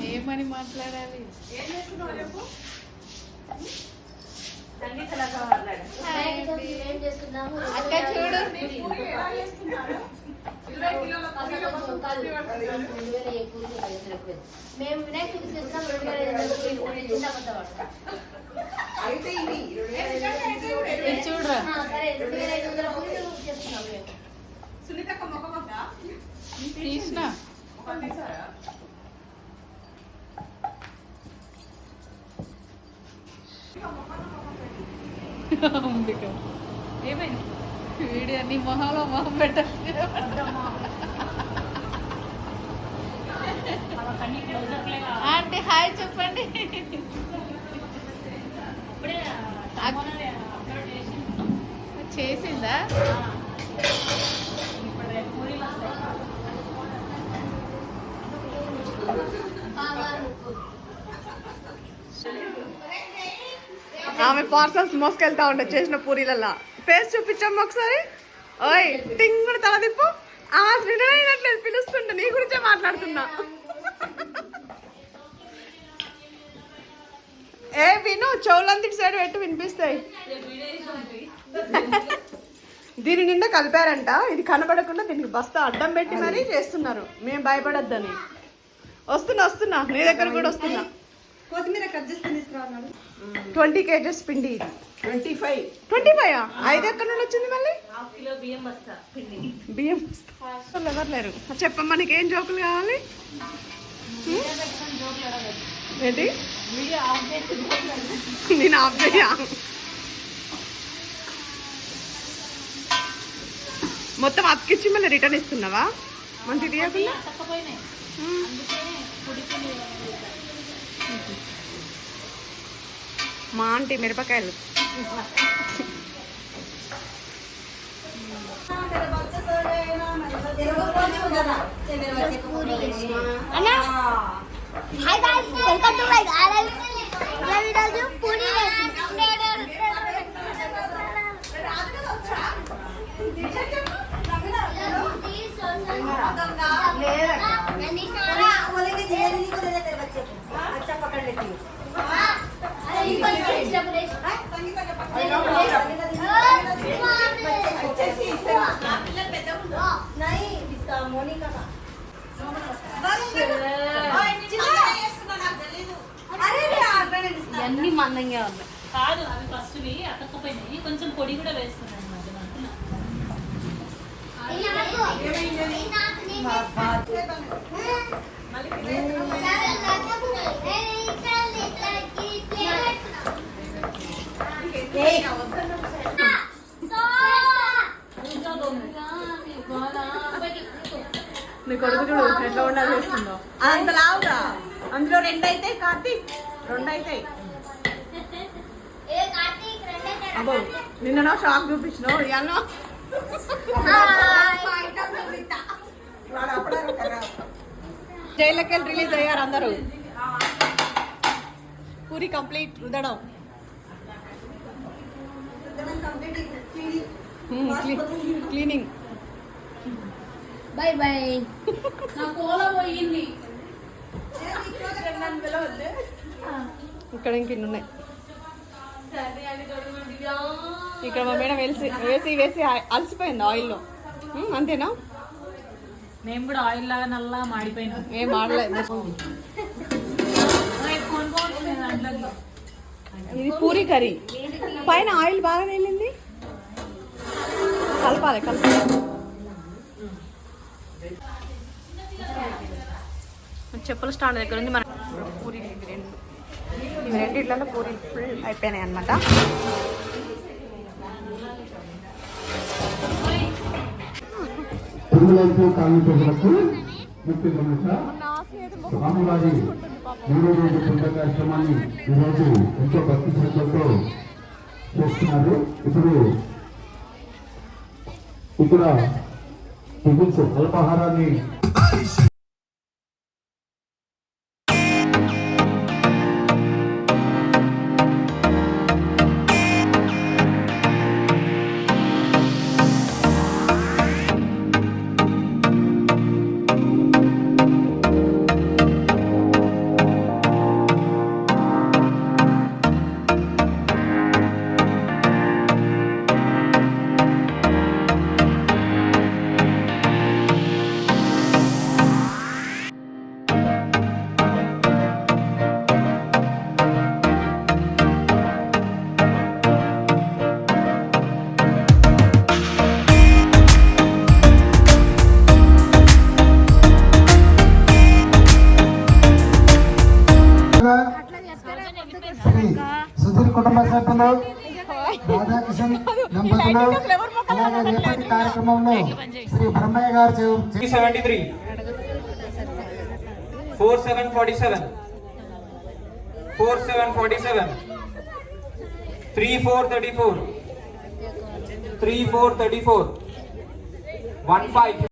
ఏమని మాట్లాడాలి? అక్క చూడు, మేము వినాయక చవితి చేస్తున్నాం. 2500 చూడరా సరే 2500 పూరీలు చేస్తున్నాం మేము. తీసిన ఏమైంది వీడియో నీ మొహంలో మొహం పెట్టాలి. అంటే హాయ్ చెప్పండి. చేసిందా? ఆమె పార్సల్స్ మోసుకెళ్తా ఉండే చేసిన పూరీలల్లా. ఫేస్ చూపించమ్మా ఒకసారి. ఓయ్ టింగ్ కూడా తల తిప్పు. ఆ వినట్లేదు, పిలుస్తుంటే నీ గురించే మాట్లాడుతున్నా. ఏ విను, చెవులంతటి సైడ్ పెట్టు, వినిపిస్తాయి. దీని నిండా కలిపారంట. ఇది కనబడకుండా దీనికి బస్తా అడ్డం పెట్టి మరీ చేస్తున్నారు. మేము భయపడొద్దని. వస్తున్నా నీ దగ్గర కూడా వస్తున్నా. కొత్తిమీర కట్ చేసుకుని తీసుకురావాలి. 20 kgs పిండి. 25 5 ఎక్కడ నుండి వచ్చింది మళ్ళీ? బియ్యం బస్తా ఎవరు లేరు. చెప్పమ్మా, నీకేం జోకులు కావాలి? ఏంటి నేను ఆఫ్ చేయా? మొత్తం అతికిచ్చి మళ్ళీ రిటర్న్ ఇస్తున్నావా? మంచి తీయకుండా మా ఆంటీ మిరపకాయలు. Hi guys, welcome to my channel. ఈరోజు పూరీ అన్ని మందంగా ఉన్నాయి. కాదు, అవి ఫస్ట్ అతకపోయినాయి. కొంచెం పొడి కూడా వేస్తున్నాయి అన్నమాట. నీ కొడుకు చూడు ఎట్లా ఉండాలి చేస్తుందో. అంత లావుగా అందులో 2 అయితే కార్తీక్ 2 అయితే. అబ్బో నిన్న షాక్ చూపించినావు. ఇవాళ జైలుకి వెళ్ళి రిలీజ్ అయ్యారు అందరూ. పూరి కంప్లీట్ రుదడం. క్లీనింగ్. Bye bye. నా కోల పోయింది. ఇక్కడ ఇంక ఉన్నాయి. ఇక్కడ మా మేడం వేసి వేసి అలసిపోయింది ఆయిల్లో. అంతేనా? మేము కూడా ఆయిల్ లాగా నల్లా మాడిపోయినాం. ఏం ఆడలేదు. ఇది పూరి కర్రీ. పైన ఆయిల్ బాగా వెళ్ళింది. కలపాలి. చెప్పుల స్టాండ్ దగ్గర ఉంది మన పూరి. ఇవి రెండిట్లలో పూరి ఫుల్ అయిపోయినాయి అన్నమాట. తెలుగులైపు కాలనీ ప్రజలకు ముఖ్య గమనిక స్వామివారి 3వ రోజు పుణ్య కార్యక్రమాన్ని ఈరోజు ఎంతో భక్తి శ్రద్ధలతో చేస్తున్నారు. ఇక్కడ టిఫిన్స్ అల్పాహారాన్ని దంపతులు రాధాకిషన్ దంపతులు అలాగే రేపటి కార్యక్రమంలో శ్రీ బ్రహ్మయ్య గారు 373 4747 4747 3434 3434 15